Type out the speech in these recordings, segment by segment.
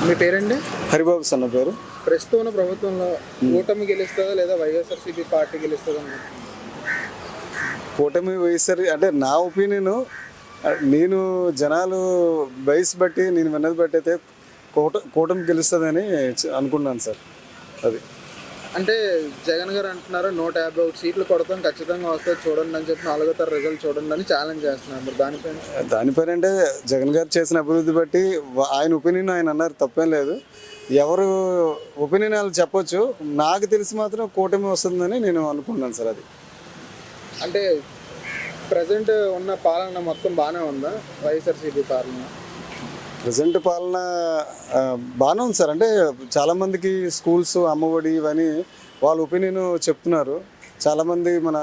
మీ పేరండి? హరిబాబు సన్న పేరు. ప్రస్తుతం ఉన్న ప్రభుత్వంలో కూటమి గెలుస్తుందా లేదా వైఎస్ఆర్సీపీ పార్టీ గెలుస్తుందా? కూటమి వైఎస్ఆర్ అంటే నా ఒపీనియన్, నేను జనాలు వయసు బట్టి నేను విన్నది బట్టి అయితే కూటమి గెలుస్తుందని అనుకున్నాను సార్. అది అంటే జగన్ గారు అంటున్నారు 151 సీట్లు కొడతాం, ఖచ్చితంగా వస్తే చూడండి అని చెప్పి 4వ తరగతి రిజల్ట్ చూడండి అని ఛాలెంజ్ చేస్తున్నారు. మరి దానిపైన అంటే జగన్ గారు చేసిన అభివృద్ధి బట్టి ఆయన ఒపీనియన్ ఆయన అన్నారు, తప్పేం లేదు. ఎవరు ఒపీనియన్ వాళ్ళు చెప్పొచ్చు. నాకు తెలిసి మాత్రం కూటమి వస్తుందని నేను అనుకున్నాను సార్. అది అంటే ప్రజెంట్ ఉన్న పాలన మొత్తం బాగానే ఉందా వైఎస్ఆర్సీపీ పాలన? ప్రజెంట్ పాలన బాగానే ఉంది సార్. అంటే చాలామందికి స్కూల్స్ అమ్మఒడి ఇవన్నీ వాళ్ళ ఒపీనియన్ చెప్తున్నారు. చాలామంది మన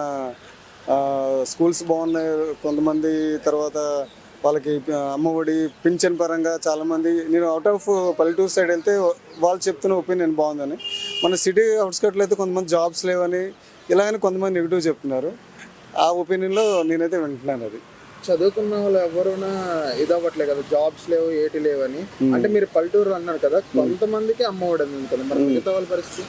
స్కూల్స్ బాగున్నాయి, కొంతమంది తర్వాత వాళ్ళకి అమ్మఒడి పింఛన్ పరంగా చాలామంది, నేను అవుట్ ఆఫ్ పల్లెటూరు సైడ్ వెళ్తే వాళ్ళు చెప్తున్న ఒపీనియన్ బాగుందని. మన సిటీ అవుట్స్కట్లో అయితే కొంతమంది జాబ్స్ లేవని ఇలాగని కొంతమంది నెగిటివ్ చెప్తున్నారు. ఆ ఒపీనియన్లో నేనైతే వింటున్నాను. అది చదువుకున్న వాళ్ళు ఎవరైనా ఇదవ్వట్లేదు కదా, జాబ్స్ లేవు ఏటి లేవని. అంటే మీరు పల్లెటూరు అన్నారు కదా, కొంతమందికి అమ్మఒడి ఉంటుంది, మరి మిగతా వాళ్ళ పరిస్థితి?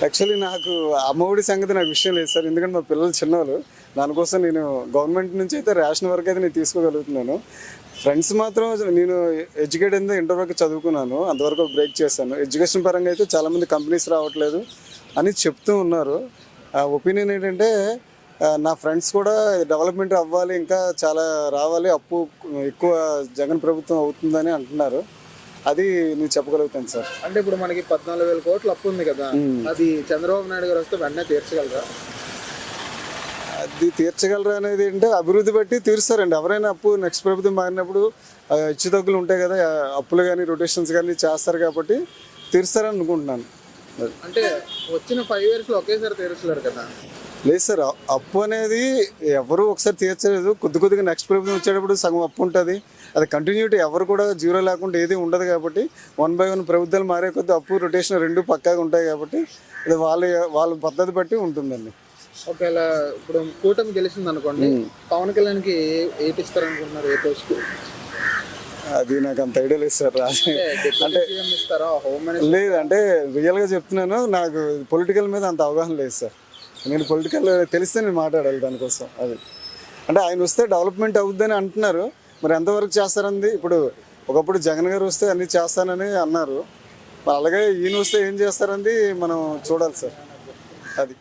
యాక్చువల్లీ నాకు అమ్మఒడి సంగతి నాకు విషయం లేదు సార్. ఎందుకంటే మా పిల్లలు చిన్నవాళ్ళు. దానికోసం నేను గవర్నమెంట్ నుంచి అయితే రేషన్ వరకు అయితే నేను తీసుకోగలుగుతున్నాను. ఫ్రెండ్స్ మాత్రం నేను ఎడ్యుకేట్ అయింది ఇంటర్ వరకు చదువుకున్నాను, అంతవరకు బ్రేక్ చేశాను. ఎడ్యుకేషన్ పరంగా అయితే చాలామంది కంపెనీస్ రావట్లేదు అని చెప్తూ ఉన్నారు. ఆ ఒపీనియన్ ఏంటంటే నా ఫ్రెండ్స్ కూడా డెవలప్మెంట్ అవ్వాలి, ఇంకా చాలా రావాలి, అప్పు ఎక్కువ జగన్ ప్రభుత్వం అవుతుందని అంటున్నారు. అది నేను చెప్పగలుగుతాను సార్. అంటే ఇప్పుడు మనకి 14,000 కోట్లు అప్పు ఉంది కదా, అది చంద్రబాబు నాయుడు గారు వస్తే వెంటనే తీర్చగలరా? అది తీర్చగలరా అనేది అంటే అభివృద్ధి బట్టి తీరుస్తారండి. ఎవరైనా అప్పు నెక్స్ట్ ప్రభుత్వం మారినప్పుడు హెచ్చుతగ్గులు ఉంటాయి కదా, అప్పులు కానీ రొటేషన్స్ కానీ చేస్తారు కాబట్టి తీరుస్తారని అనుకుంటున్నాను. అంటే వచ్చిన 5 yearsలో ఒకేసారి తీర్చలేరు కదా? లేదు సార్, అప్పు అనేది ఎవరు ఒకసారి తీర్చలేదు. కొద్దిగా నెక్స్ట్ ప్రభుత్వం వచ్చేటప్పుడు సగం అప్పు ఉంటుంది. అది కంటిన్యూటీ, ఎవరు కూడా జీరో లేకుండా ఏది ఉండదు కాబట్టి 1 by 1 ప్రభుత్వాలు మారే కొద్ది అప్పు రొటేషన్ 2 పక్కాగా ఉంటాయి కాబట్టి అది వాళ్ళ పద్ధతి బట్టి ఉంటుందండి. ఒకవేళ ఇప్పుడు కూటమి గెలిచింది అనుకోండి, పవన్ కళ్యాణ్కి ఏటి ఇస్తారనుకుంటున్నారు, ఏ పోస్ట్? అది నాకు అంత ఐడియా లేదు సార్. అంటే లేదు, అంటే రియల్గా చెప్తున్నాను, నాకు పొలిటికల్ మీద అంత అవగాహన లేదు సార్. నేను పొలిటికల్ తెలిస్తే నేను మాట్లాడాలి దానికోసం. అది అంటే ఆయన వస్తే డెవలప్మెంట్ అవుద్దని అంటున్నారు, మరి ఎంతవరకు చేస్తారంది. ఇప్పుడు ఒకప్పుడు జగన్ గారు వస్తే అన్నీ చేస్తానని అన్నారు, అలాగే ఈయన వస్తే ఏం చేస్తారంది మనం చూడాలి సార్. అది